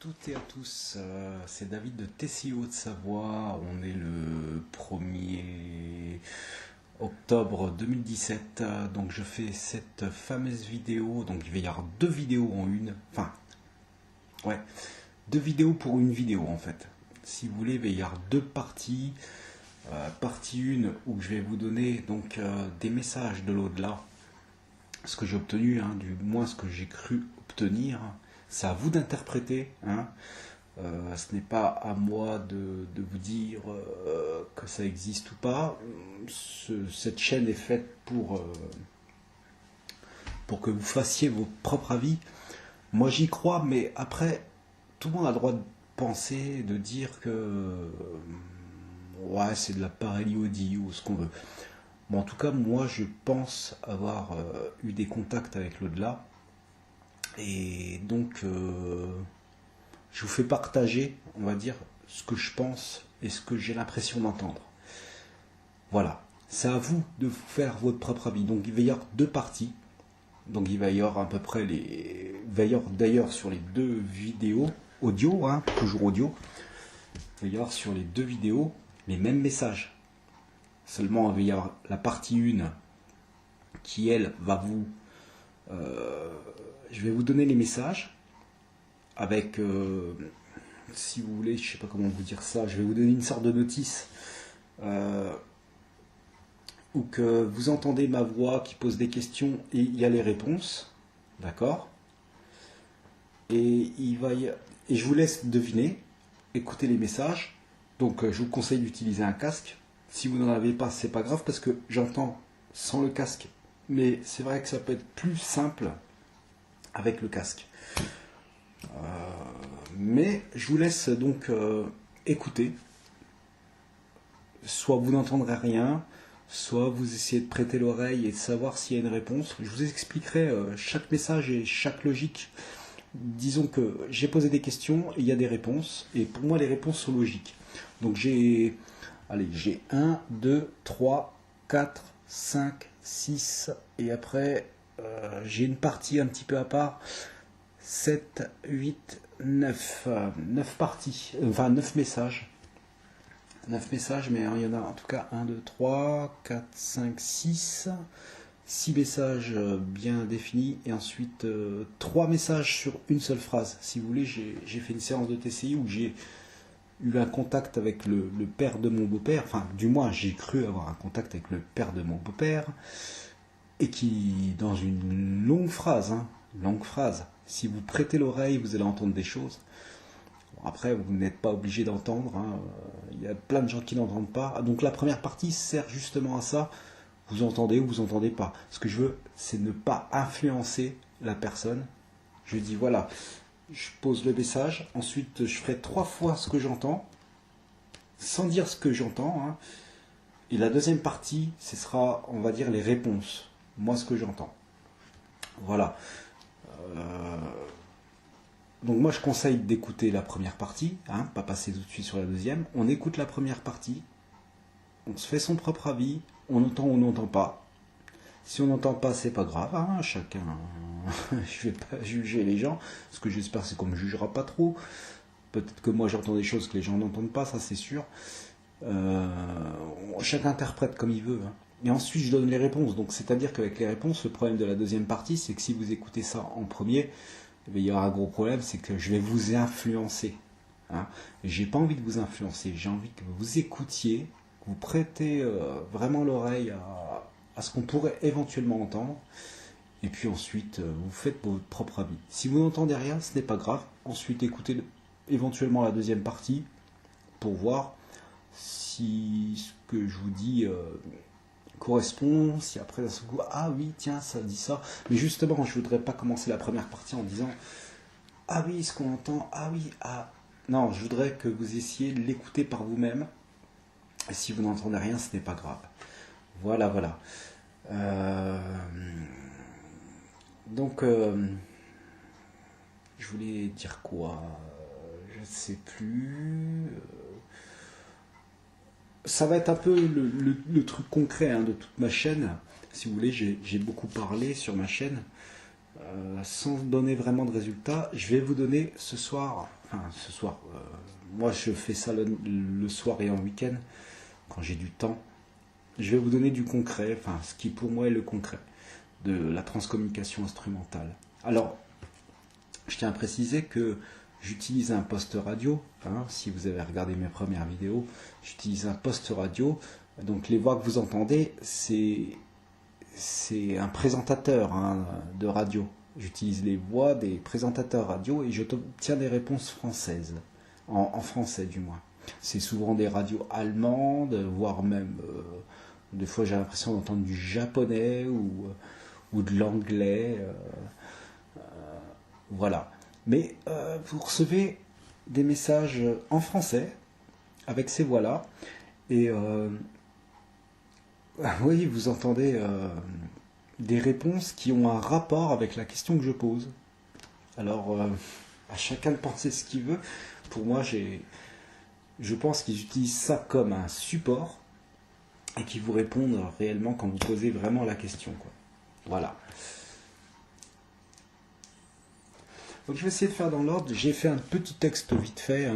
toutes et à tous, c'est David de TCO de Savoie. On est le 1er octobre 2017, donc je fais cette fameuse vidéo. Donc il va y avoir deux vidéos en une, enfin, ouais, deux vidéos pour une vidéo en fait. Si vous voulez, il va y avoir deux parties. Partie 1 où je vais vous donner donc des messages de l'au-delà, ce que j'ai obtenu, du moins ce que j'ai cru obtenir. C'est à vous d'interpréter, ce n'est pas à moi de vous dire que ça existe ou pas. Cette chaîne est faite pour que vous fassiez vos propres avis. Moi j'y crois, mais après tout le monde a le droit de penser, de dire que ouais, c'est de la pareillaudie ou ce qu'on veut. Bon, en tout cas, moi, je pense avoir eu des contacts avec l'au-delà. Et donc, je vous fais partager, on va dire, ce que je pense et ce que j'ai l'impression d'entendre. Voilà. C'est à vous de faire votre propre avis. Donc, il va y avoir deux parties. Donc, il va y avoir à peu près les... Il va y avoir d'ailleurs sur les deux vidéos, audio, toujours audio. Il va y avoir sur les deux vidéos les mêmes messages. Seulement, il va y avoir la partie 1 qui, elle, va vous... je vais vous donner les messages avec, si vous voulez, je ne sais pas comment vous dire ça, je vais vous donner une sorte de notice où que vous entendez ma voix qui pose des questions et il y a les réponses. D'accord ? Et je vous laisse deviner, écouter les messages. Donc je vous conseille d'utiliser un casque. Si vous n'en avez pas, c'est pas grave parce que j'entends sans le casque. Mais c'est vrai que ça peut être plus simple avec le casque. Mais je vous laisse donc écouter. Soit vous n'entendrez rien, soit vous essayez de prêter l'oreille et de savoir s'il y a une réponse. Je vous expliquerai chaque message et chaque logique. Disons que j'ai posé des questions et il y a des réponses. Et pour moi, les réponses sont logiques. Donc j'ai 1, 2, 3, 4, 5, 6 et après j'ai une partie un petit peu à part, 7, 8, 9, 9 parties, enfin 9 messages. 9 messages, mais il y en a en tout cas 1, 2, 3, 4, 5, 6 messages bien définis et ensuite 3 messages sur une seule phrase. Si vous voulez, j'ai fait une séance de TCI où j'ai eu un contact avec le père de mon beau-père, enfin du moins j'ai cru avoir un contact avec le père de mon beau-père, et qui, dans une longue phrase, si vous prêtez l'oreille, vous allez entendre des choses. Bon, après, vous n'êtes pas obligé d'entendre, il y a plein de gens qui n'entendent pas. Donc la première partie sert justement à ça, vous entendez ou vous entendez pas. Ce que je veux, c'est ne pas influencer la personne. Je dis voilà, je pose le message, ensuite je ferai 3 fois ce que j'entends, sans dire ce que j'entends, et la deuxième partie, ce sera, on va dire, les réponses, moi ce que j'entends. Voilà. Donc moi je conseille d'écouter la première partie, pas passer tout de suite sur la deuxième. On écoute la première partie, on se fait son propre avis, on entend ou on n'entend pas. Si on n'entend pas, c'est pas grave, chacun. Je vais pas juger les gens. Ce que j'espère, c'est qu'on me jugera pas trop. Peut-être que moi, j'entends des choses que les gens n'entendent pas, ça c'est sûr. Chacun interprète comme il veut. Et ensuite, je donne les réponses. Donc, c'est-à-dire qu'avec les réponses, le problème de la deuxième partie, c'est que si vous écoutez ça en premier, il y aura un gros problème, c'est que je vais vous influencer. Et j'ai pas envie de vous influencer. J'ai envie que vous écoutiez, que vous prêtez vraiment l'oreille à ce qu'on pourrait éventuellement entendre, et puis ensuite vous faites votre propre avis. Si vous n'entendez rien, ce n'est pas grave. Ensuite écoutez éventuellement la deuxième partie pour voir si ce que je vous dis correspond, si après d'un seul coup, ah oui tiens ça dit ça. Mais justement, je voudrais pas commencer la première partie en disant ah oui ce qu'on entend, ah oui, ah non, je voudrais que vous essayiez de l'écouter par vous-même, et si vous n'entendez rien, ce n'est pas grave. Voilà. Donc, je voulais dire quoi? Je ne sais plus. Ça va être un peu le truc concret de toute ma chaîne. Si vous voulez, j'ai beaucoup parlé sur ma chaîne. sans donner vraiment de résultats, je vais vous donner ce soir, moi je fais ça le soir et en week-end, quand j'ai du temps, je vais vous donner du concret, enfin ce qui pour moi est le concret de la transcommunication instrumentale. Alors, je tiens à préciser que j'utilise un poste radio, si vous avez regardé mes premières vidéos, j'utilise un poste radio, donc les voix que vous entendez, c'est un présentateur de radio. J'utilise les voix des présentateurs radio et j'obtiens des réponses françaises, en français du moins. C'est souvent des radios allemandes, voire même, des fois j'ai l'impression d'entendre du japonais ou de l'anglais. Voilà. Mais vous recevez des messages en français avec ces voix-là. Et oui, vous entendez des réponses qui ont un rapport avec la question que je pose. Alors, à chacun de penser ce qu'il veut. Pour moi, je pense qu'ils utilisent ça comme un support et qu'ils vous répondent réellement quand vous posez vraiment la question, quoi. Voilà. Donc je vais essayer de faire dans l'ordre. J'ai fait un petit texte vite fait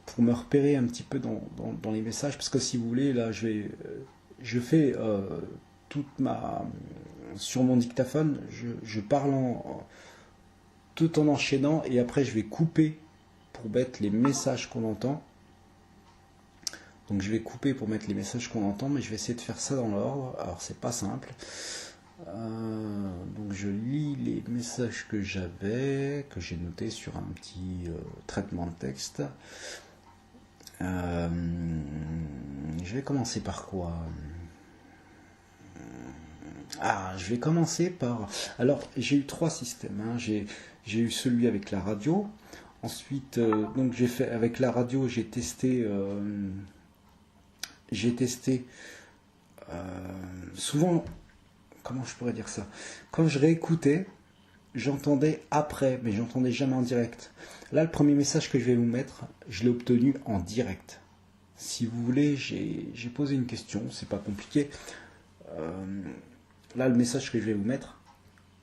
pour me repérer un petit peu dans les messages, parce que si vous voulez, là je fais sur mon dictaphone, je parle tout en enchaînant, et après je vais couper pour mettre les messages qu'on entend. Donc je vais couper pour mettre les messages qu'on entend, mais je vais essayer de faire ça dans l'ordre. Alors c'est pas simple. Donc je lis les messages que j'ai notés sur un petit traitement de texte. Je vais commencer par quoi? Je vais commencer par... Alors, j'ai eu 3 systèmes. J'ai eu celui avec la radio. Ensuite, donc j'ai fait avec la radio, j'ai testé souvent... Comment je pourrais dire ça? Quand je réécoutais, j'entendais après, mais j'entendais jamais en direct. Là, le premier message que je vais vous mettre, je l'ai obtenu en direct. Si vous voulez, j'ai posé une question, c'est pas compliqué. Là, le message que je vais vous mettre,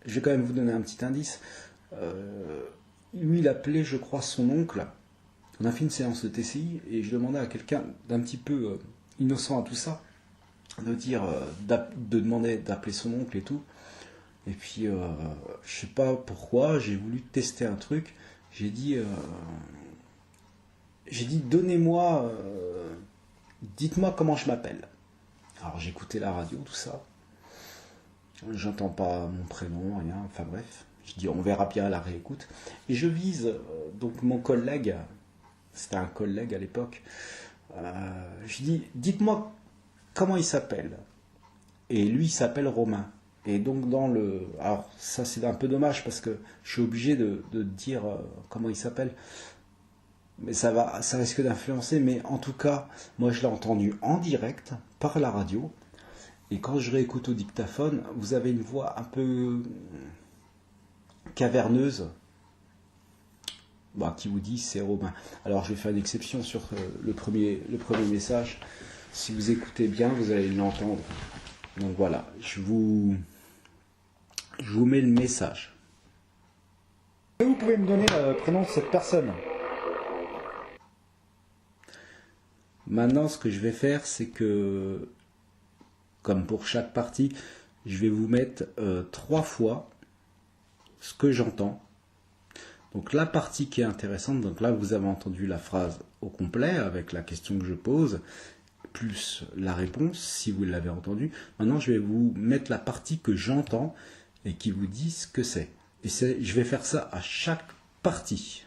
je vais quand même vous donner un petit indice. Lui, il appelait, je crois, son oncle. On a fait une séance de TCI et je demandais à quelqu'un d'un petit peu innocent à tout ça, de demander d'appeler son oncle et tout. Et puis je sais pas pourquoi, j'ai voulu tester un truc. J'ai dit donnez-moi, dites-moi comment je m'appelle. Alors j'écoutais la radio, tout ça. J'entends pas mon prénom, rien. Enfin bref, je dis on verra bien à la réécoute. Et je vise donc mon collègue. C'était un collègue à l'époque. Je dis dites-moi comment il s'appelle. Et lui, il s'appelle Romain. Et donc alors ça c'est un peu dommage parce que je suis obligé de dire comment il s'appelle. Mais ça risque d'influencer. Mais en tout cas, moi je l'ai entendu en direct par la radio. Et quand je réécoute au dictaphone, vous avez une voix un peu caverneuse. Qui vous dit c'est Romain. Alors je vais faire une exception sur le premier message. Si vous écoutez bien, vous allez l'entendre. Donc voilà, je vous mets le message. Vous pouvez me donner le prénom de cette personne. Maintenant, ce que je vais faire, c'est que, comme pour chaque partie, je vais vous mettre 3 fois ce que j'entends. Donc la partie qui est intéressante, donc là vous avez entendu la phrase au complet avec la question que je pose, plus la réponse si vous l'avez entendu. Maintenant je vais vous mettre la partie que j'entends et qui vous dit ce que c'est. Et je vais faire ça à chaque partie.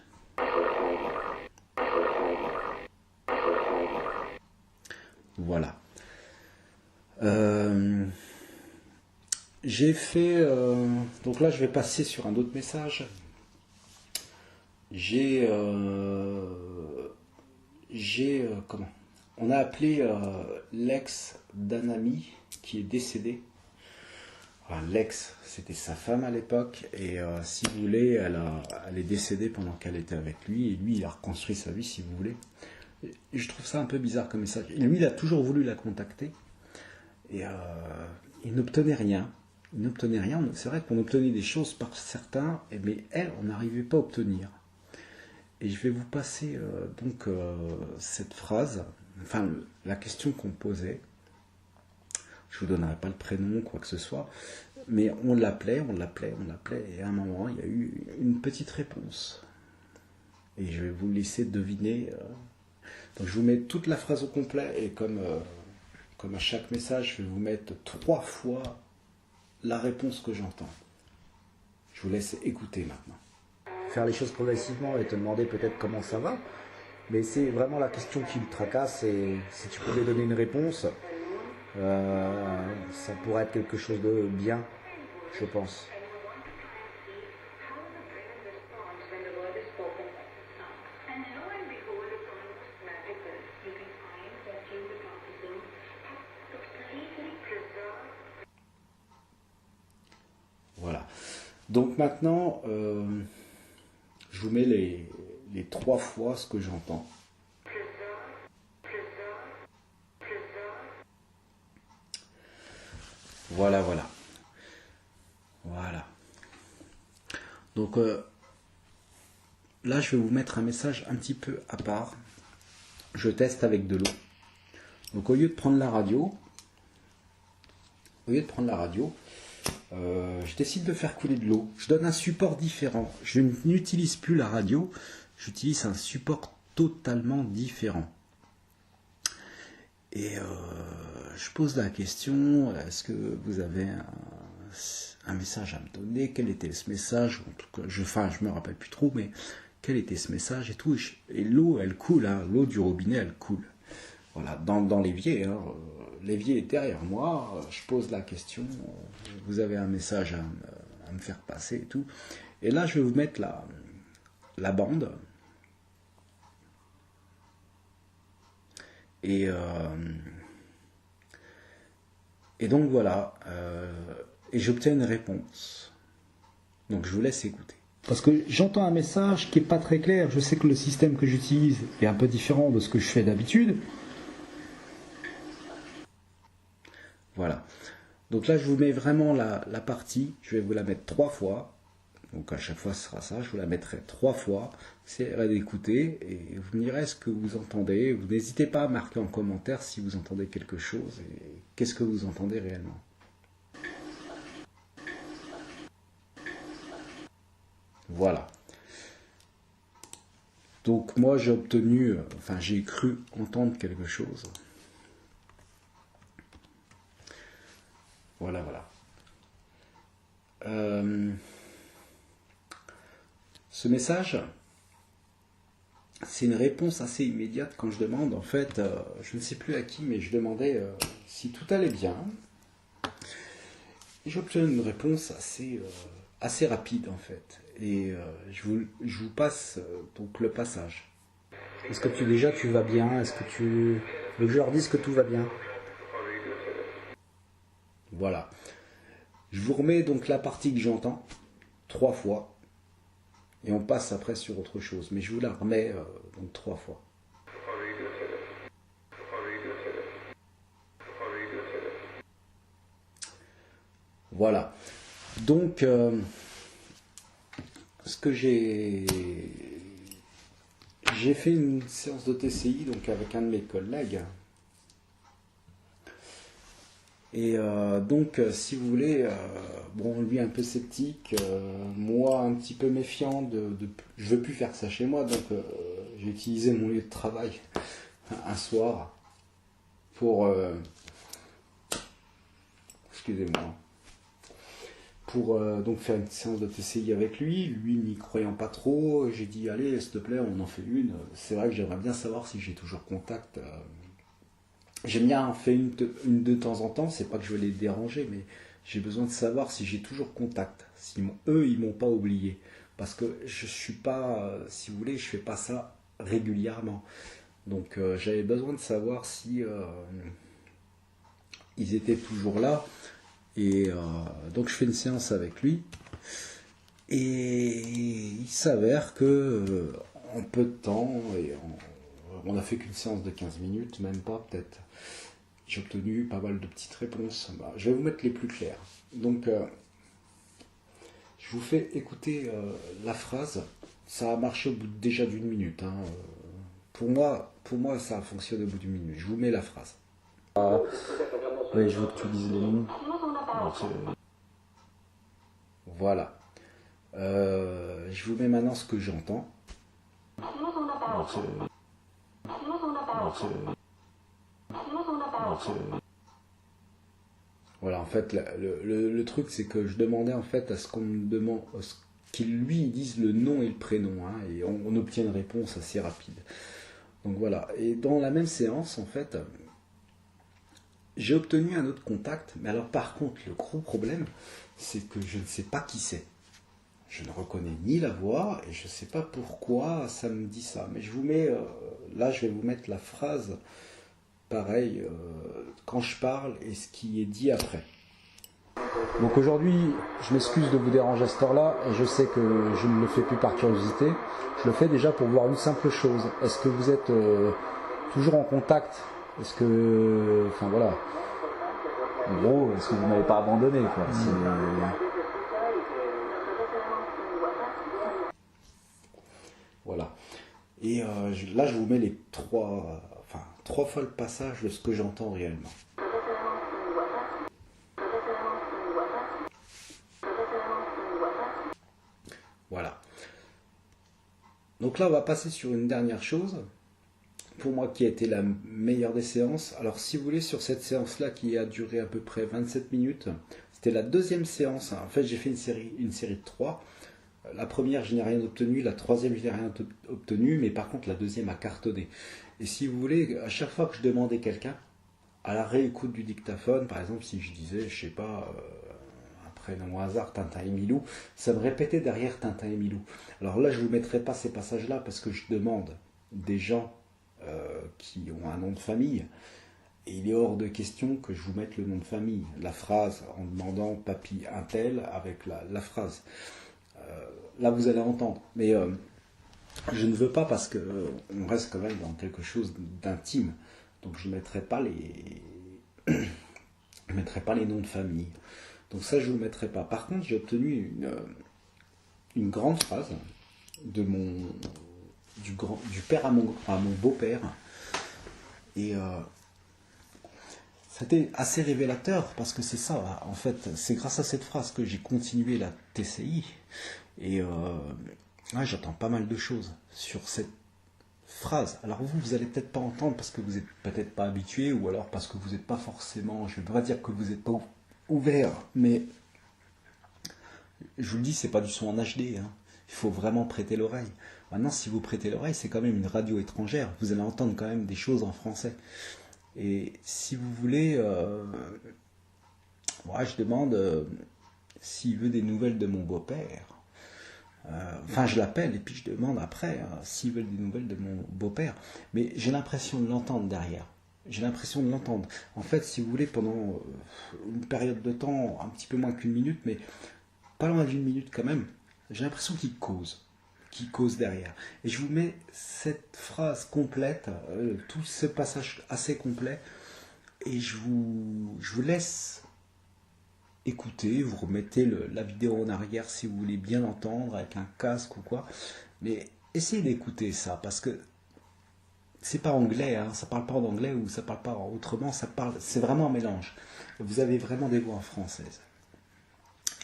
Voilà. J'ai fait... donc là je vais passer sur un autre message. Comment on a appelé l'ex d'un ami qui est décédé. Enfin, l'ex, c'était sa femme à l'époque, et si vous voulez, elle est décédée pendant qu'elle était avec lui, et lui, il a reconstruit sa vie, si vous voulez. Et je trouve ça un peu bizarre comme message. Et lui, il a toujours voulu la contacter, et il n'obtenait rien. il n'obtenait rien. C'est vrai qu'on obtenait des choses par certains, mais elle, on n'arrivait pas à obtenir. Et je vais vous passer cette phrase, enfin la question qu'on posait. Je vous donnerai pas le prénom, quoi que ce soit, mais on l'appelait, et à un moment, il y a eu une petite réponse. Et je vais vous laisser deviner. Donc je vous mets toute la phrase au complet, et comme à chaque message, je vais vous mettre 3 fois la réponse que j'entends. Je vous laisse écouter maintenant. Faire les choses progressivement et te demander peut-être comment ça va, mais c'est vraiment la question qui me tracasse, et si tu pouvais donner une réponse, ça pourrait être quelque chose de bien, je pense. Voilà. Donc maintenant, je vous mets les 3 fois ce que j'entends. Voilà. Donc là, je vais vous mettre un message un petit peu à part. Je teste avec de l'eau. Donc au lieu de prendre la radio, je décide de faire couler de l'eau. Je donne un support différent. Je n'utilise plus la radio, j'utilise un support totalement différent. Et je pose la question, est-ce que vous avez un message à me donner? Quel était ce message? En tout cas, je me rappelle plus trop, mais quel était ce message et tout. Et l'eau, elle coule, hein, l'eau du robinet, elle coule. Voilà, dans l'évier, hein, l'évier est derrière moi, je pose la question, vous avez un message à me faire passer et tout. Et là, je vais vous mettre la bande. Et donc voilà, et j'obtiens une réponse. Donc je vous laisse écouter. Parce que j'entends un message qui n'est pas très clair. Je sais que le système que j'utilise est un peu différent de ce que je fais d'habitude. Voilà. Donc là, je vous mets vraiment la partie. Je vais vous la mettre 3 fois. Donc à chaque fois, ce sera ça. Je vous la mettrai 3 fois. C'est à d'écouter et vous me direz ce que vous entendez. Vous n'hésitez pas à marquer en commentaire si vous entendez quelque chose et qu'est-ce que vous entendez réellement. Voilà. Donc moi, j'ai obtenu, j'ai cru entendre quelque chose. Voilà. Ce message, c'est une réponse assez immédiate quand je demande, en fait, je ne sais plus à qui, mais je demandais si tout allait bien. Et j'obtiens une réponse assez rapide, en fait. Et je vous passe donc le passage. Est-ce que tu vas bien? Est-ce que tu veux que je leur dise que tout va bien? Voilà. Je vous remets donc la partie que j'entends 3 fois. Et on passe après sur autre chose. Mais je vous la remets donc 3 fois. Voilà. Donc, ce que j'ai fait une séance de TCI donc avec un de mes collègues. Et donc, si vous voulez, lui un peu sceptique, moi un petit peu méfiant, je veux plus faire ça chez moi, donc j'ai utilisé mon lieu de travail un soir pour, excusez-moi, pour donc faire une séance de TCI avec lui. Lui n'y croyant pas trop, j'ai dit allez s'il te plaît on en fait une. C'est vrai que j'aimerais bien savoir si j'ai toujours contact. J'aime bien en faire une de temps en temps, c'est pas que je vais les déranger, mais j'ai besoin de savoir si j'ai toujours contact, si eux ils m'ont pas oublié, parce que je suis pas, si vous voulez, je fais pas ça régulièrement, donc j'avais besoin de savoir si ils étaient toujours là, et donc je fais une séance avec lui, et il s'avère que en peu de temps, et on a fait qu'une séance de 15 minutes, même pas peut-être. J'ai obtenu pas mal de petites réponses. Bah, je vais vous mettre les plus claires. Donc, je vous fais écouter la phrase. Ça a marché au bout déjà d'une minute. Hein. Pour moi, ça a fonctionné au bout d'une minute. Je vous mets la phrase. Oui, je veux que tu dises les noms. Voilà. Je vous mets maintenant ce que j'entends. Voilà, en fait, le truc, c'est que je demandais en fait à ce qu'on me demande, qu'il lui dise le nom et le prénom, hein, et on obtient une réponse assez rapide. Donc voilà. Et dans la même séance, en fait, j'ai obtenu un autre contact, mais alors par contre, le gros problème, c'est que je ne sais pas qui c'est. Je ne reconnais ni la voix et je ne sais pas pourquoi ça me dit ça. Mais je vous mets, là, je vais vous mettre la phrase, pareil, quand je parle et ce qui est dit après. Donc aujourd'hui, je m'excuse de vous déranger à cette heure-là, et je sais que je ne le fais plus par curiosité. Je le fais déjà pour voir une simple chose. Est-ce que vous êtes toujours en contact? Est-ce que... Enfin voilà. En gros, est-ce que vous m'avez pas abandonné, quoi? Voilà. Et là, je vous mets les trois fois le passage de ce que j'entends réellement. Voilà. Donc là, on va passer sur une dernière chose, pour moi qui a été la meilleure des séances. Alors si vous voulez, sur cette séance-là qui a duré à peu près 27 minutes, c'était la deuxième séance. En fait, j'ai fait une série de 3. La première, je n'ai rien obtenu, la troisième, je n'ai rien obtenu, mais par contre, la deuxième a cartonné. Et si vous voulez, à chaque fois que je demandais quelqu'un, à la réécoute du dictaphone, par exemple, si je disais, je sais pas, un prénom au hasard, Tintin et Milou, ça me répétait derrière Tintin et Milou. Alors là, je ne vous mettrai pas ces passages-là parce que je demande des gens qui ont un nom de famille, et il est hors de question que je vous mette le nom de famille, la phrase, en demandant papy un tel avec la phrase. Là, vous allez entendre, mais je ne veux pas parce que on reste quand même dans quelque chose d'intime, donc je ne mettrai pas je mettrai pas les noms de famille. Donc ça, je ne vous mettrai pas. Par contre, j'ai obtenu une grande phrase de du père à mon beau-père. Et c'était assez révélateur parce que c'est ça, en fait, c'est grâce à cette phrase que j'ai continué la TCI. Et là, j'entends pas mal de choses sur cette phrase. Alors vous allez peut-être pas entendre parce que vous n'êtes peut-être pas habitué ou alors parce que vous n'êtes pas forcément, je ne vais pas dire que vous n'êtes pas ouvert, mais je vous le dis, c'est pas du son en HD, hein. Il faut vraiment prêter l'oreille. Maintenant, si vous prêtez l'oreille, c'est quand même une radio étrangère. Vous allez entendre quand même des choses en français. Et si vous voulez, moi je demande s'il veut des nouvelles de mon beau-père. Enfin, je l'appelle et puis je demande après s'il veut des nouvelles de mon beau-père. Mais j'ai l'impression de l'entendre derrière. J'ai l'impression de l'entendre. En fait, si vous voulez, pendant une période de temps, un petit peu moins qu'une minute, mais pas loin d'une minute quand même, j'ai l'impression qu'il cause derrière. Et je vous mets cette phrase complète, tout ce passage assez complet, et je vous laisse écouter, vous remettez la vidéo en arrière si vous voulez bien l'entendre avec un casque ou quoi, mais essayez d'écouter ça, parce que c'est pas anglais, hein, ça parle pas en anglais ou ça parle pas autrement, c'est vraiment un mélange. Vous avez vraiment des voix françaises.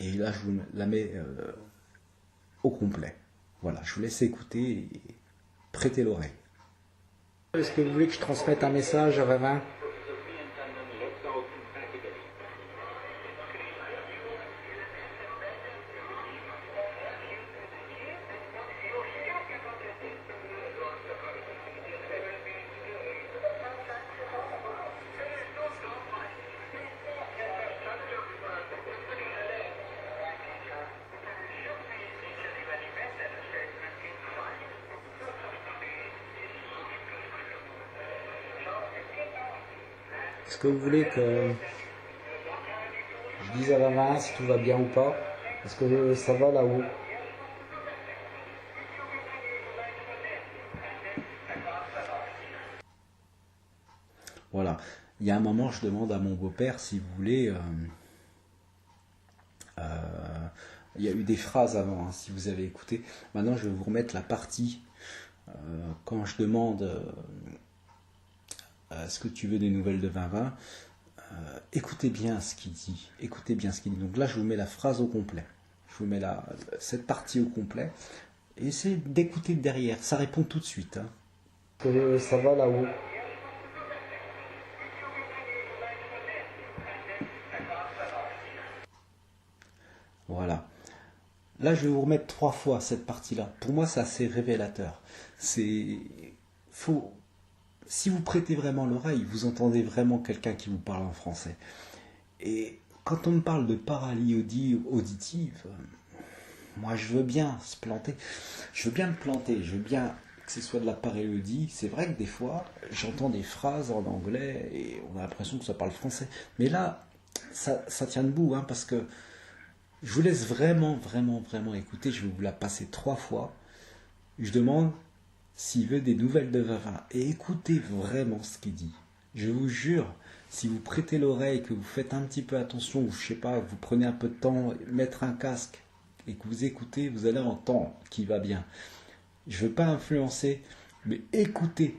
Et là, je vous la mets au complet. Voilà, je vous laisse écouter et prêter l'oreille. Est-ce que vous voulez que je transmette un message à Ravin? Est-ce que vous voulez que je dise à Ravin si tout va bien ou pas? Est-ce que ça va là-haut? Voilà. il y a un moment, je demande à mon beau-père, si vous voulez, il y a eu des phrases avant, hein, si vous avez écouté. Maintenant, je vais vous remettre la partie quand je demande est-ce que tu veux des nouvelles de 2020. Écoutez bien ce qu'il dit. Écoutez bien ce qu'il dit. Donc là, je vous mets la phrase au complet. Je vous mets cette partie au complet. Et essayez d'écouter derrière. Ça répond tout de suite. Hein. Ça va là-haut. Voilà. Là, je vais vous remettre 3 fois cette partie-là. Pour moi, c'est assez révélateur. Si vous prêtez vraiment l'oreille, vous entendez vraiment quelqu'un qui vous parle en français. Et quand on me parle de paralysie auditive, moi, je veux bien se planter. Je veux bien me planter. Je veux bien que ce soit de la paralysie. C'est vrai que des fois, j'entends des phrases en anglais et on a l'impression que ça parle français. Mais là, ça tient debout, hein, parce que je vous laisse vraiment écouter. Je vais vous la passer 3 fois. Je demande s'il veut des nouvelles de 2020. Et écoutez vraiment ce qu'il dit. Je vous jure, si vous prêtez l'oreille, que vous faites un petit peu attention, ou je sais pas, vous prenez un peu de temps, mettre un casque, et que vous écoutez, vous allez entendre qu'il va bien. Je ne veux pas influencer, mais écoutez.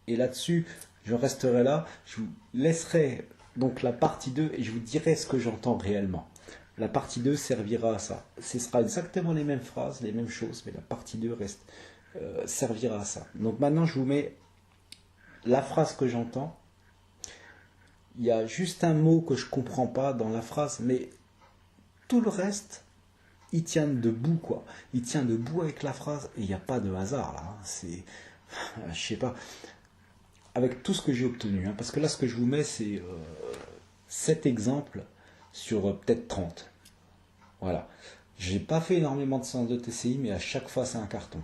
Et là-dessus, je resterai là. Je vous laisserai donc la partie 2 et je vous dirai ce que j'entends réellement. La partie 2 servira à ça. Ce sera exactement les mêmes phrases, les mêmes choses, mais la partie 2 servira à ça. Donc maintenant, je vous mets la phrase que j'entends. Il y a juste un mot que je ne comprends pas dans la phrase, mais tout le reste, il tient debout, quoi. Il tient debout avec la phrase, et il n'y a pas de hasard, là. C'est, je sais pas, avec tout ce que j'ai obtenu, hein, parce que là, ce que je vous mets, c'est 7 exemples sur peut-être 30. Voilà. J'ai pas fait énormément de séances de TCI, mais à chaque fois, c'est un carton.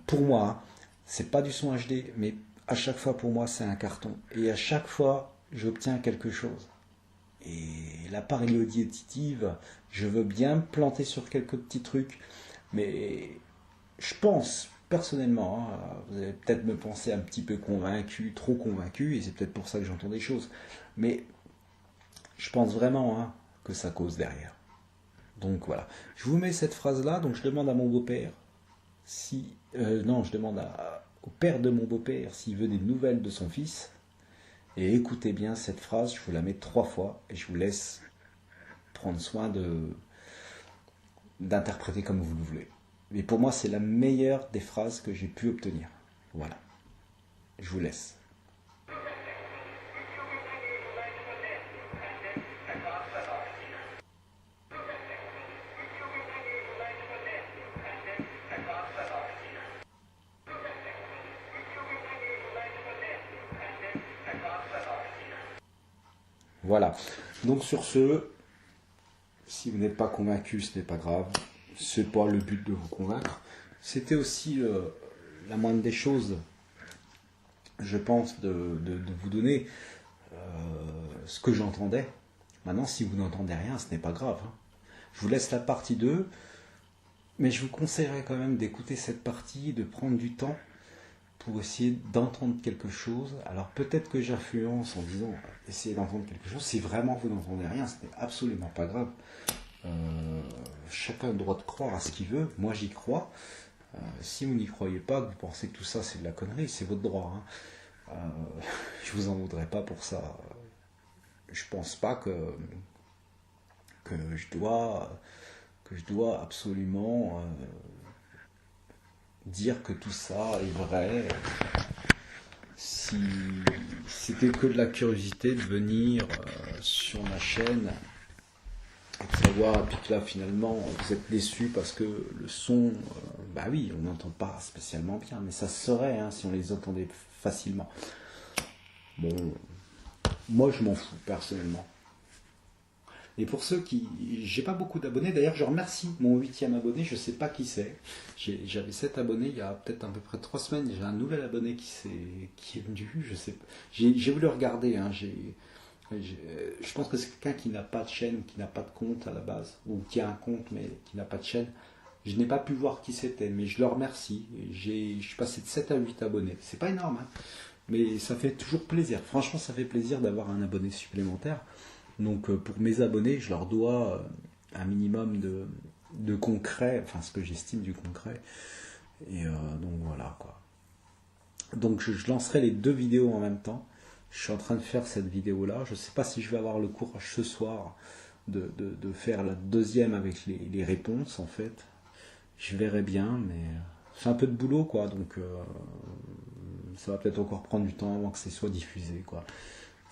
Pour moi, hein, c'est pas du son HD, mais à chaque fois, pour moi, c'est un carton. Et à chaque fois, j'obtiens quelque chose. Et la paralysie auditive, je veux bien me planter sur quelques petits trucs, mais je pense, personnellement, hein, vous allez peut-être me penser un petit peu convaincu, trop convaincu, et c'est peut-être pour ça que j'entends des choses, mais je pense vraiment, hein, que ça cause derrière. Donc voilà, je vous mets cette phrase-là, donc je demande à mon beau-père, je demande au père de mon beau-père s'il veut des nouvelles de son fils. Et écoutez bien cette phrase, je vous la mets 3 fois et je vous laisse prendre soin d'interpréter comme vous le voulez. Mais pour moi, c'est la meilleure des phrases que j'ai pu obtenir. Voilà. Je vous laisse. Voilà. Donc sur ce, si vous n'êtes pas convaincu, ce n'est pas grave. C'est pas le but de vous convaincre. C'était aussi la moindre des choses, je pense, de vous donner ce que j'entendais. Maintenant, si vous n'entendez rien, ce n'est pas grave. Hein. Je vous laisse la partie 2, mais je vous conseillerais quand même d'écouter cette partie, de prendre du temps pour essayer d'entendre quelque chose. Alors peut-être que j'influence en disant essayez d'entendre quelque chose. Si vraiment vous n'entendez rien, ce n'est absolument pas grave. Chacun a le droit de croire à ce qu'il veut. Moi j'y crois. Si vous n'y croyez pas, que vous pensez que tout ça c'est de la connerie, c'est votre droit. Hein. Je vous en voudrais pas pour ça. Je pense pas que je dois absolument dire que tout ça est vrai. Si c'était que de la curiosité de venir sur ma chaîne et de savoir, puis que là finalement vous êtes déçus parce que le son, bah oui, on n'entend pas spécialement bien, mais ça se serait hein, si on les entendait facilement. Bon, moi je m'en fous personnellement. Et pour ceux j'ai pas beaucoup d'abonnés, d'ailleurs je remercie mon 8e abonné, je sais pas qui c'est. J'avais 7 abonnés il y a peut-être à peu près 3 semaines, j'ai un nouvel abonné qui est venu, je sais pas. J'ai voulu regarder, hein, je pense que c'est quelqu'un qui n'a pas de chaîne, qui n'a pas de compte à la base, ou qui a un compte mais qui n'a pas de chaîne. Je n'ai pas pu voir qui c'était, mais je le remercie. Je suis passé de 7 à 8 abonnés. C'est pas énorme, hein. Mais ça fait toujours plaisir. Franchement, ça fait plaisir d'avoir un abonné supplémentaire. Donc pour mes abonnés, je leur dois un minimum de concret, enfin ce que j'estime du concret. Et donc voilà quoi. Donc je lancerai les 2 vidéos en même temps. Je suis en train de faire cette vidéo là. Je ne sais pas si je vais avoir le courage ce soir de faire la deuxième avec les réponses en fait. Je verrai bien, mais c'est un peu de boulot quoi. Donc ça va peut-être encore prendre du temps avant que ce soit diffusé quoi.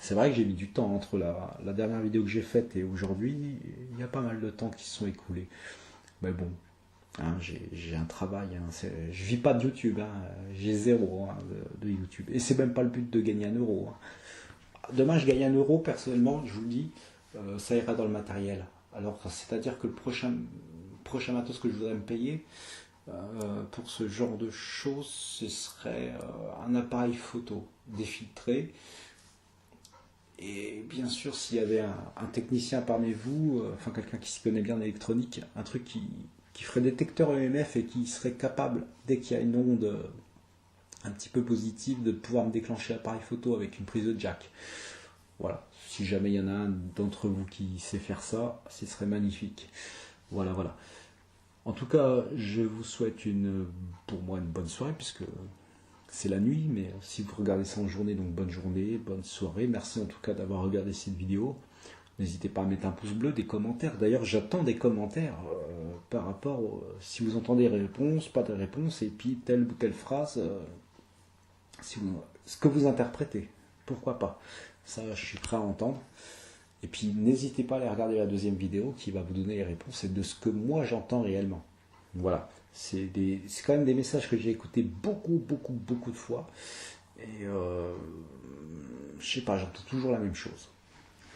C'est vrai que j'ai mis du temps entre la dernière vidéo que j'ai faite et aujourd'hui. Il y a pas mal de temps qui se sont écoulés. Mais bon, hein, j'ai un travail. Hein, je vis pas de YouTube. Hein, j'ai 0 hein, de YouTube. Et c'est même pas le but de gagner 1 euro. Hein. Demain, je gagne 1 euro. Personnellement, je vous le dis, ça ira dans le matériel. Alors, c'est-à-dire que le prochain matos que je voudrais me payer pour ce genre de choses, ce serait un appareil photo défiltré. Et bien sûr, s'il y avait un technicien parmi vous, enfin quelqu'un qui s'y connaît bien en électronique, un truc qui ferait détecteur EMF et qui serait capable, dès qu'il y a une onde un petit peu positive, de pouvoir me déclencher l'appareil photo avec une prise de jack. Voilà, si jamais il y en a un d'entre vous qui sait faire ça, ce serait magnifique. Voilà, voilà. En tout cas, je vous souhaite pour moi une bonne soirée, puisque c'est la nuit, mais si vous regardez ça en journée, donc bonne journée, bonne soirée. Merci en tout cas d'avoir regardé cette vidéo. N'hésitez pas à mettre un pouce bleu, des commentaires. D'ailleurs, j'attends des commentaires par rapport si vous entendez des réponses, pas de réponses, et puis telle ou telle phrase, ce que vous interprétez. Pourquoi pas? Ça, je suis prêt à entendre. Et puis, n'hésitez pas à aller regarder la deuxième vidéo qui va vous donner les réponses et de ce que moi j'entends réellement. Voilà. C'est quand même des messages que j'ai écoutés beaucoup de fois. Et je sais pas, j'entends toujours la même chose.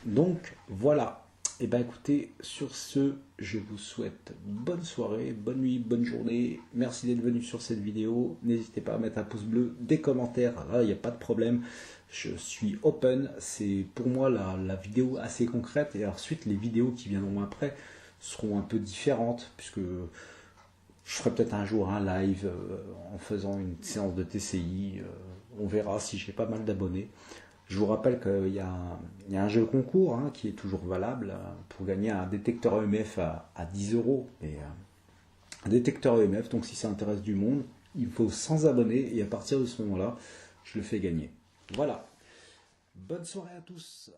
Donc, voilà. Et ben écoutez, sur ce, je vous souhaite bonne soirée, bonne nuit, bonne journée. Merci d'être venu sur cette vidéo. N'hésitez pas à mettre un pouce bleu, des commentaires. Là, il n'y a pas de problème. Je suis open. C'est pour moi la vidéo assez concrète. Et ensuite, les vidéos qui viendront après seront un peu différentes, puisque je ferai peut-être un jour un live en faisant une séance de TCI. On verra si j'ai pas mal d'abonnés. Je vous rappelle qu'il y a un jeu concours hein, qui est toujours valable pour gagner un détecteur EMF à 10 euros. Et, un détecteur EMF, donc si ça intéresse du monde, il faut 100 abonnés et à partir de ce moment-là, je le fais gagner. Voilà. Bonne soirée à tous.